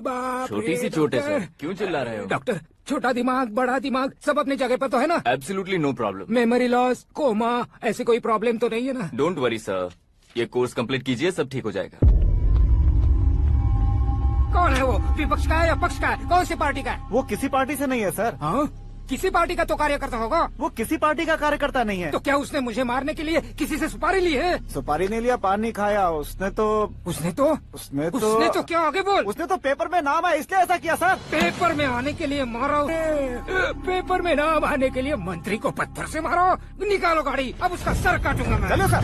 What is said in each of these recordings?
बाप छोटी सी चोट है सर, क्यों चिल्ला रहे हो? डॉक्टर, छोटा दिमाग बड़ा दिमाग सब अपनी जगह पर तो है ना? Absolutely no problem. Memory loss, coma, ऐसी कोई प्रॉब्लम तो नहीं है ना? डोंट वरी सर, ये कोर्स कंप्लीट कीजिए, सब ठीक हो जाएगा। कौन है वो? विपक्ष का है या पक्ष का है? कौन सी पार्टी का है? वो किसी पार्टी से नहीं है सर। हाँ? किसी पार्टी का तो कार्यकर्ता होगा। वो किसी पार्टी का कार्यकर्ता नहीं है। तो क्या उसने मुझे मारने के लिए किसी से सुपारी ली है? सुपारी नहीं लिया, पान नहीं खाया। उसने तो क्या आगे बोल? उसने तो पेपर में नाम है इसलिए ऐसा किया सर। पेपर में आने के लिए मारो? पेपर में नाम आने के लिए मंत्री को पत्थर से मारो? निकालो गाड़ी, अब उसका सर काटूंगा मैं। चलो सर।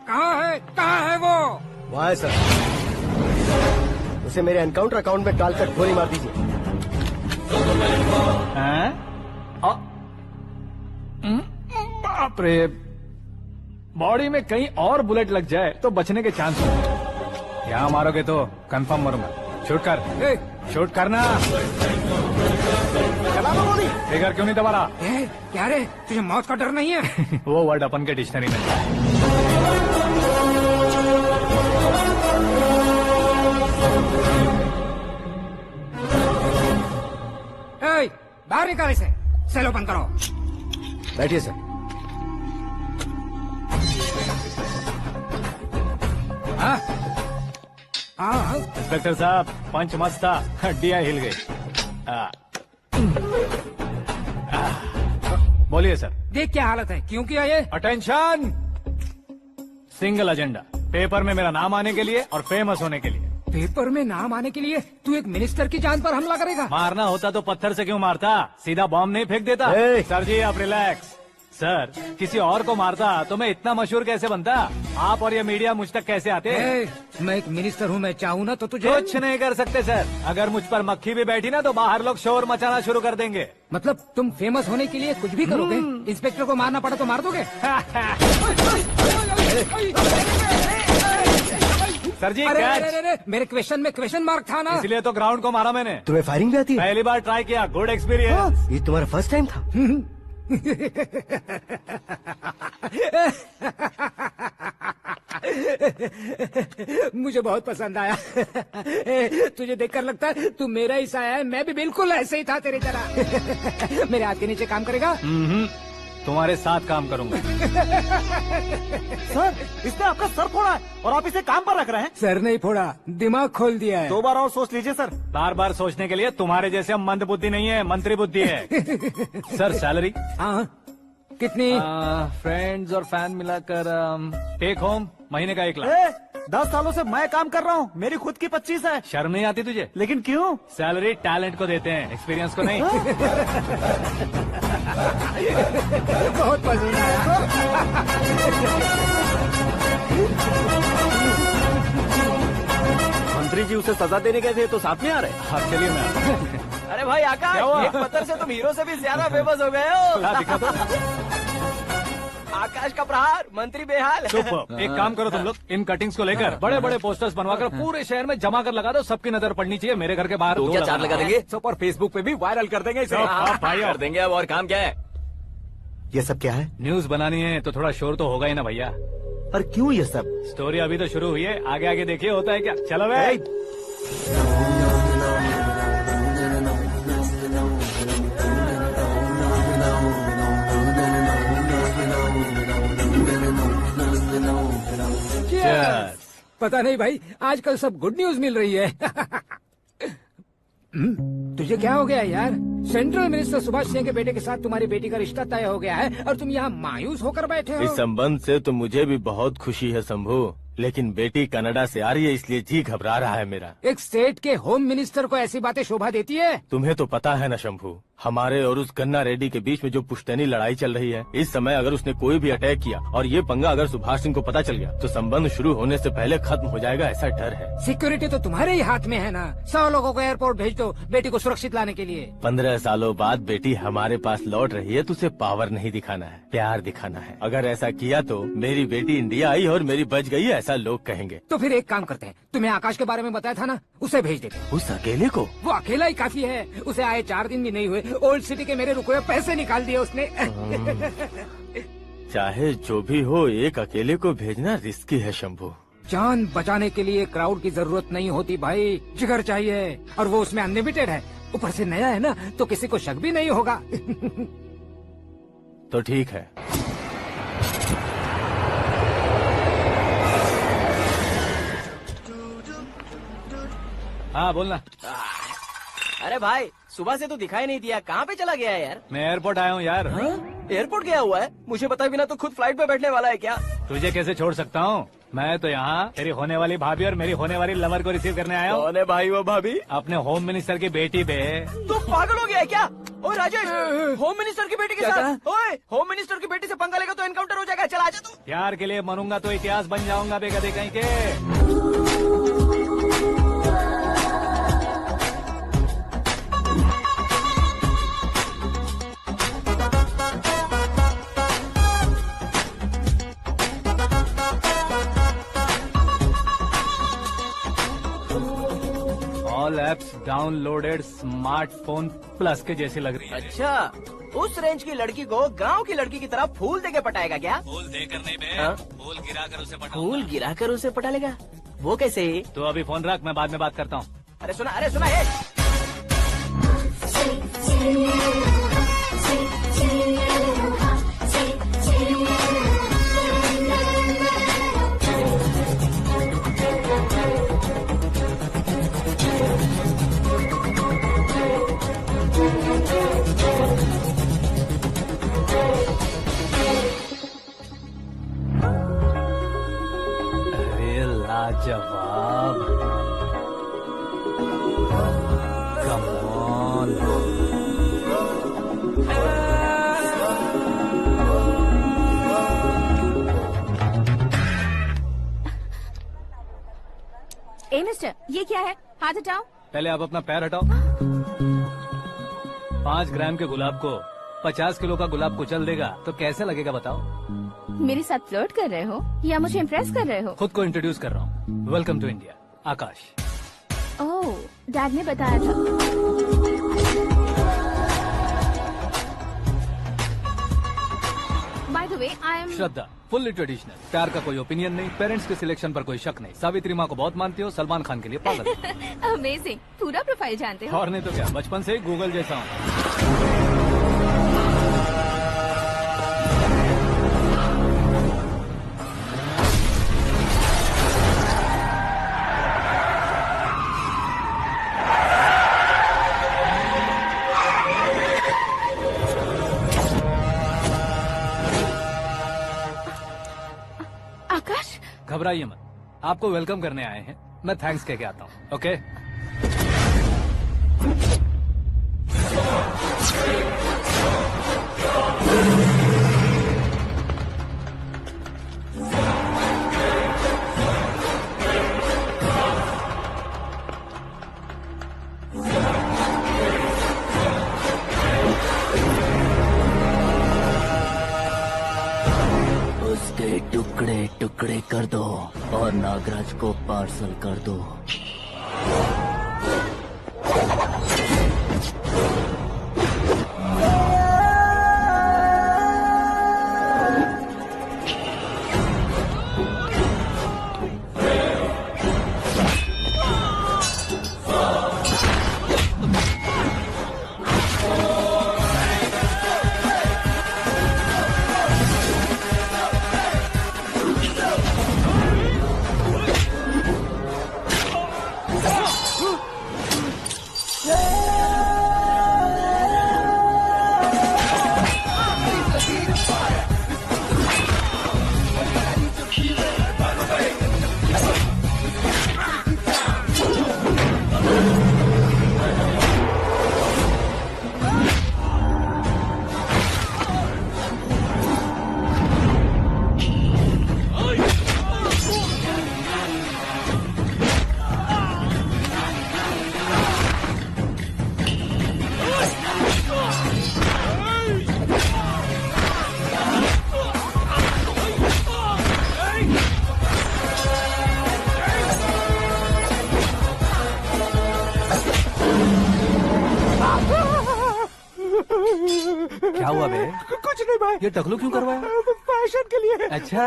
कहाँ है वो? वहाँ है सर। उसे मेरे एनकाउंटर अकाउंट में डालकर गोली मार दीजिए। बाप रे, बॉडी में कहीं और बुलेट लग जाए तो बचने के चांस हो। यहाँ मारोगे तो कंफर्म मरूंगा। शूट कर, शूट करना। चला दो गोली। फिगर क्यों नहीं दबा रहा? क्या रे, तुझे मौत का डर नहीं है? वो वर्ड अपन के डिक्शनरी में है। बाहर निकाल इसे। सेलो बंद करो। बैठिए सर। हाँ इंस्पेक्टर साहब, पंच मस्त था, हड्डियां हिल गई। बोलिए सर। देख क्या हालत है, क्यों किया ये? अटेंशन, सिंगल एजेंडा, पेपर में मेरा नाम आने के लिए और फेमस होने के लिए। पेपर में नाम आने के लिए तू एक मिनिस्टर की जान पर हमला करेगा? मारना होता तो पत्थर से क्यों मारता, सीधा बॉम्ब नहीं फेंक देता। सर जी आप रिलैक्स। सर, किसी और को मारता तो मैं इतना मशहूर कैसे बनता? आप और ये मीडिया मुझ तक कैसे आते? मैं एक मिनिस्टर हूँ, मैं चाहूँ ना तो तुझे कुछ नहीं कर सकते सर। अगर मुझ पर मक्खी भी बैठी ना तो बाहर लोग शोर मचाना शुरू कर देंगे। मतलब तुम फेमस होने के लिए कुछ भी करोगे? इंस्पेक्टर को मारना पड़ा तो मार दोगे? सर जी अरे, मेरे क्वेश्चन में क्वेश्चन मार्क था ना, इसलिए तो ग्राउंड को मारा मैंने। तुम्हें फायरिंग भी आती है? पहली बार ट्राई किया, गुड एक्सपीरियंस। ये तुम्हारा फर्स्ट टाइम था? मुझे बहुत पसंद आया। तुझे देखकर लगता है तू मेरा ही साया है। मैं भी बिल्कुल ऐसे ही था तेरी तरह। मेरे हाथ के नीचे काम करेगा? तुम्हारे साथ काम करूंगा। सर, इसने आपका सर फोड़ा है और आप इसे काम पर रख रहे हैं। सर नहीं फोड़ा, दिमाग खोल दिया है। 2 बार और सोच लीजिए सर। बार बार सोचने के लिए तुम्हारे जैसे मंद बुद्धि नहीं है, मंत्री बुद्धि है। Sir salary? हाँ, कितनी? फ्रेंड्स और फैन मिलाकर टेक होम महीने का 1 लाख। 10 सालों से मैं काम कर रहा हूँ, मेरी खुद की 25 है। शर्म नहीं आती तुझे? लेकिन क्यों? सैलरी टैलेंट को देते हैं, एक्सपीरियंस को नहीं। बहुत पसंद आया। मंत्री जी उसे सजा देने गए थे तो साथ में आ रहे? हाँ चलिए मैं। अरे भाई आकाश, एक पत्थर से तुम हीरो से भी ज्यादा फेमस हो गए हो। दिखा दो। आकाश का प्रहार, मंत्री बेहाल। चुप। एक काम करो तुम लोग, इन कटिंग्स को लेकर बड़े बड़े पोस्टर्स बनवाकर पूरे शहर में जमा कर लगा दो। सबकी नजर पड़नी चाहिए मेरे घर के बाहर। तो क्या 4 लगा देंगे? सब और फेसबुक पे भी वायरल कर देंगे इसे। भाई कर देंगे। अब और काम क्या है? ये सब क्या है? न्यूज बनानी है तो थोड़ा शोर तो होगा ही ना भैया। पर क्यों ये सब? स्टोरी अभी तो शुरू हुई है, आगे आगे देखिए होता है क्या। चलो भाई। पता नहीं भाई, आजकल सब गुड न्यूज मिल रही है। तुझे क्या हो गया यार? सेंट्रल मिनिस्टर सुभाष सिंह के बेटे के साथ तुम्हारी बेटी का रिश्ता तय हो गया है और तुम यहाँ मायूस होकर बैठे हो। इस संबंध से तो मुझे भी बहुत खुशी है शंभू, लेकिन बेटी कनाडा से आ रही है इसलिए जी घबरा रहा है मेरा। एक स्टेट के होम मिनिस्टर को ऐसी बातें शोभा देती है? तुम्हें तो पता है ना शंभू, हमारे और उस गन्ना रेड्डी के बीच में जो पुश्तैनी लड़ाई चल रही है, इस समय अगर उसने कोई भी अटैक किया और ये पंगा अगर सुभाष सिंह को पता चल गया तो संबंध शुरू होने से पहले खत्म हो जाएगा, ऐसा डर है। सिक्योरिटी तो तुम्हारे ही हाथ में है ना। 100 लोगों को एयरपोर्ट भेज दो बेटी को सुरक्षित लाने के लिए। 15 सालों बाद बेटी हमारे पास लौट रही है तो उसे पावर नहीं दिखाना है, प्यार दिखाना है। अगर ऐसा किया तो मेरी बेटी इंडिया आई और मेरी बच गई, ऐसा लोग कहेंगे। तो फिर एक काम करते हैं, तुम्हें आकाश के बारे में बताया था ना, उसे भेज देते हैं। उस अकेले को? वो अकेला ही काफी है। उसे आए 4 दिन भी नहीं हुए ओल्ड सिटी के मेरे रुके हुए पैसे निकाल दिए उसने। चाहे जो भी हो, एक अकेले को भेजना रिस्की है शंभू। जान बचाने के लिए क्राउड की जरूरत नहीं होती भाई, जिगर चाहिए, और वो उसमें अनलिमिटेड है। ऊपर से नया है ना, तो किसी को शक भी नहीं होगा। तो ठीक है। हाँ बोलना। अरे भाई, सुबह से तो दिखाई नहीं दिया, कहाँ पे चला गया है यार? मैं एयरपोर्ट आया हूँ यार। एयरपोर्ट गया हुआ है? मुझे बताए बिना तो खुद फ्लाइट पे बैठने वाला है क्या? तुझे कैसे छोड़ सकता हूँ? मैं तो यहाँ तेरी होने वाली भाभी और मेरी होने वाली लवर को रिसीव करने आया हूँ। कौन है भाई वो भाभी? अपने होम मिनिस्टर की बेटी पे। तो पागल हो गया है क्या? ओए राजेश, होम मिनिस्टर की बेटी के साथ? ओए, होम मिनिस्टर की बेटी से पंगा लेगा तो एनकाउंटर हो जाएगा। चल आजा तू। प्यार के लिए मरूंगा तो इतिहास बन जाऊंगा बेगदे कहीं के। All apps downloaded smartphone plus के जैसी लग रही है। अच्छा, उस रेंज की लड़की को गांव की लड़की की तरह फूल देके पटाएगा क्या? फूल देकर नहीं बे, हाँ? फूल गिरा कर उसे पटा। फूल गिरा कर उसे पटा लेगा? वो कैसे? तो अभी फोन रख, मैं बाद में बात करता हूँ। अरे सुना है। अरे लाजवाब, कम ऑन। ए मिस्टर, ये क्या है? हाथ हटाओ। पहले आप अपना पैर हटाओ। 5 ग्राम के गुलाब को 50 किलो का गुलाब कुचल देगा तो कैसे लगेगा बताओ? मेरे साथ फ्लर्ट कर रहे हो या मुझे इम्प्रेस कर रहे हो? खुद को इंट्रोड्यूस कर रहा हूँ। Welcome to India, Aakash. Oh, dad ने बताया था। By the way, I am Shraddha, fully traditional. प्यार का कोई ओपिनियन नहीं, पेरेंट्स के सिलेक्शन पर कोई शक नहीं। सावित्री माँ को बहुत मानती हो, सलमान खान के लिए पागल हो। अमेजिंग, पूरा प्रोफाइल जानते हो। और नहीं तो क्या, बचपन से ही गूगल जैसा हूँ। आकाश, घबराइए मत, आपको वेलकम करने आए हैं। मैं थैंक्स कह के आता हूँ। ओके, उसके टुकड़े टुकड़े कर दो और नागराज को पार्सल कर दो। क्या हुआ बे? कुछ नहीं भाई। ये टकलू क्यों करवाया? फैशन के लिए। अच्छा।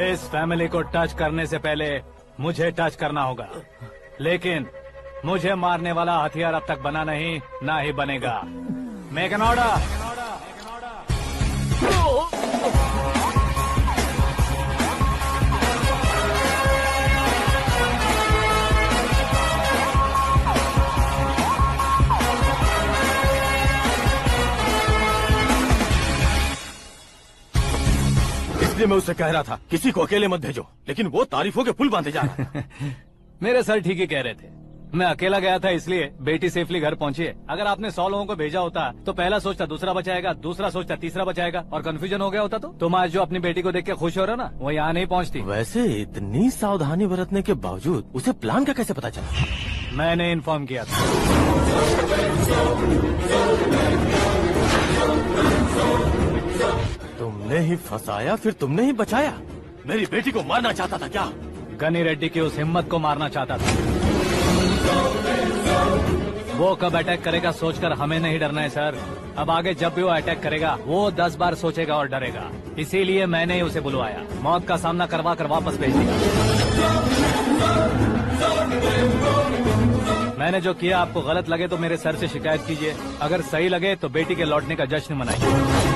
इस फैमिली को टच करने से पहले मुझे टच करना होगा, लेकिन मुझे मारने वाला हथियार अब तक बना नहीं, ना ही बनेगा। Make an order. इसलिए मैं उससे कह रहा था किसी को अकेले मत भेजो, लेकिन वो तारीफों के पुल बांधे जा रहा है। मेरे सर ठीक ही कह रहे थे। मैं अकेला गया था इसलिए बेटी सेफली घर पहुंची है। अगर आपने 100 लोगों को भेजा होता तो पहला सोचता दूसरा बचाएगा, दूसरा सोचता तीसरा बचाएगा, और कंफ्यूजन हो गया होता तो तुम आज जो अपनी बेटी को देख के खुश हो रहे हो ना, वो यहाँ नहीं पहुँचती। वैसे इतनी सावधानी बरतने के बावजूद उसे प्लान का कैसे पता चला? मैंने इन्फॉर्म किया था। तुमने ही फंसाया, फिर तुमने ही बचाया। मेरी बेटी को मारना चाहता था क्या? गनी रेड्डी की उस हिम्मत को मारना चाहता था। वो कब अटैक करेगा सोचकर हमें नहीं डरना है सर। अब आगे जब भी वो अटैक करेगा वो 10 बार सोचेगा और डरेगा। इसीलिए मैंने ही उसे बुलवाया, मौत का सामना करवा कर वापस भेज दिया। मैंने जो किया आपको गलत लगे तो मेरे सर से शिकायत कीजिए, अगर सही लगे तो बेटी के लौटने का जश्न मनाइए।